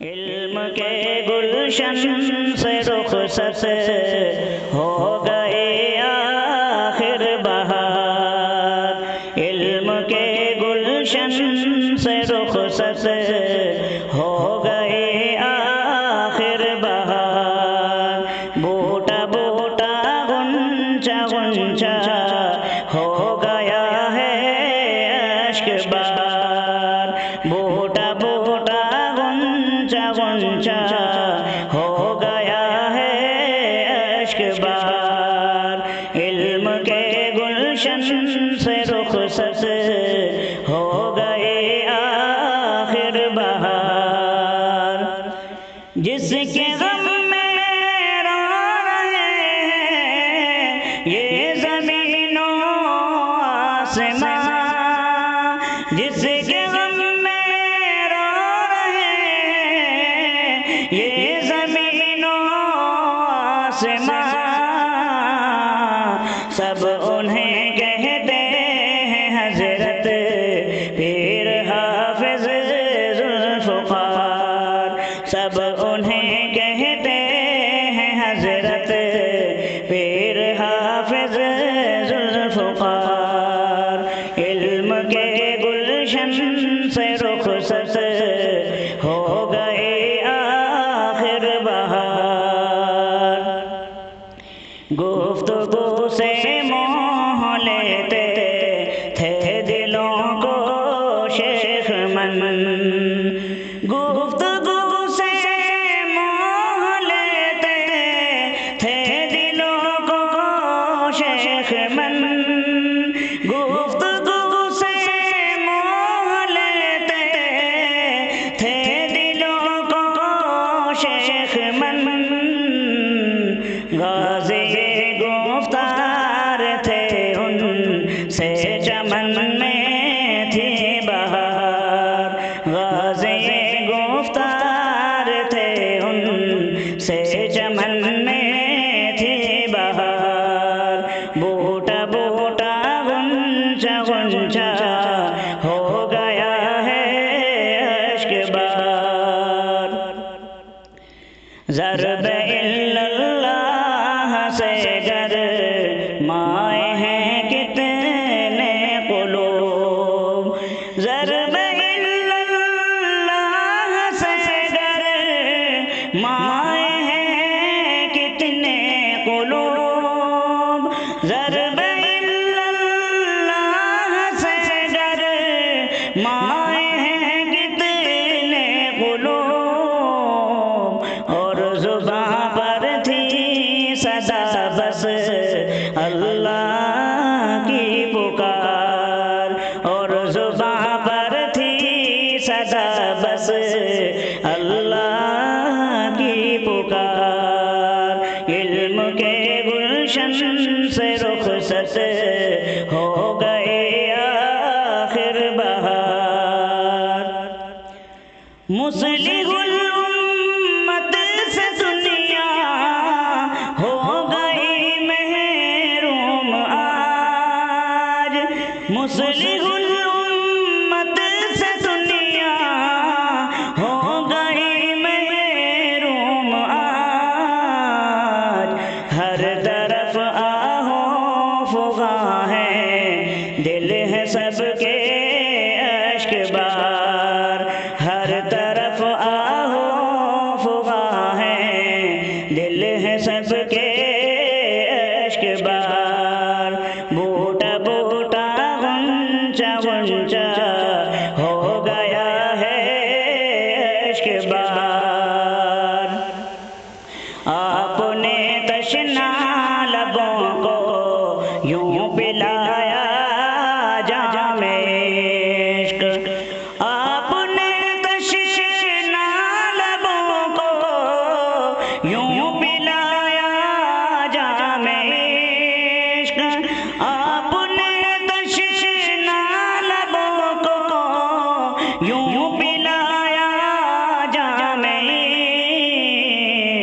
इल्म के गुलशन से रुखसत हो गए आखिर बहार। इल्म के गुलशन से रुखसत हो गए आखिर बहार। बूटा बूटा गुंचा गुंचा हो गया है अश्क बार। बूटा बूटा गुंचा गुंचा हो गया है अश्क बार। इल्म के गुलशन से रुखसत हो गए आखिर बहार। जिसके गम में रो रहे हैं ये ज़मीनों आसमां, जिसके गम में रो रहे हैं ये ज़मीनों आसमां, सब उन्हें कहते हैं हज़रत पीर हाफ़िज़ ज़ुल्फ़िकार। सब उन्हें कहते हैं हज़रत पीर हाफ़िज़ ज़ुल्फ़िकार। इल्म के गुलशन से रुखसत हो गए आखिर बहार। गुफ्तगू से मोह लेते थे दिलों को शेख मन। गुफ्तगू से मोह लेते थे दिलों को शेख मन। गुफ्तगू से मोह लेते थे दिलों को शेख मन। गाज़ी गुफ्तार थे उनसे चमन में थी बहार। गाज़ी गुफ्तार थे उनसे चमन में थी बहार। बूटा बूटा गुंचा गुंचा हो गया है अश्क बार। ज़रब इल्लल्लाह से गर माए हैं कितने क़ुलूब। ज़रब इल्लल्लाह से गर माए हैं कितने क़ुलूब। ज़रब इल्लल्लाह से गर माए हैं कितने क़ुलूब। और ज़ुबां पर थी सदा बस अल्लाह की पुकार। और ज़ुबां पर थी सदा बस अल्लाह की पुकार। इल्म के गुलशन से रुखसत हो गए आखिर बहार। मुस्लिहुल उम्मत से दुनिया हो गई महरूम आज। मुस्लिहुल उम्मत से दुनिया हो गई महरूम आज। हर तरफ आहो फुगा है दिल है सबके अश्क बार। हर तरफ आहो फुगा है दिल है सबके अश्क बार। बूटा बूटा गुंचा गुंचा हो गया है अश्क बार। आपने तशना लबों को यूं पिलाया जामे इश्क। आपने तशना लबों को यूं पिलाया जामे इश्क। आपने तशना लबों को यूं पिलाया जामे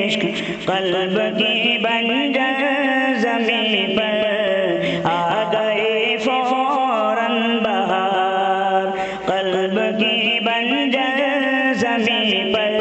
इश्क। क़ल्ब की बंजर ज़मीं पर आ गए फौरन बहार। क़ल्ब की बंजर ज़मीं पर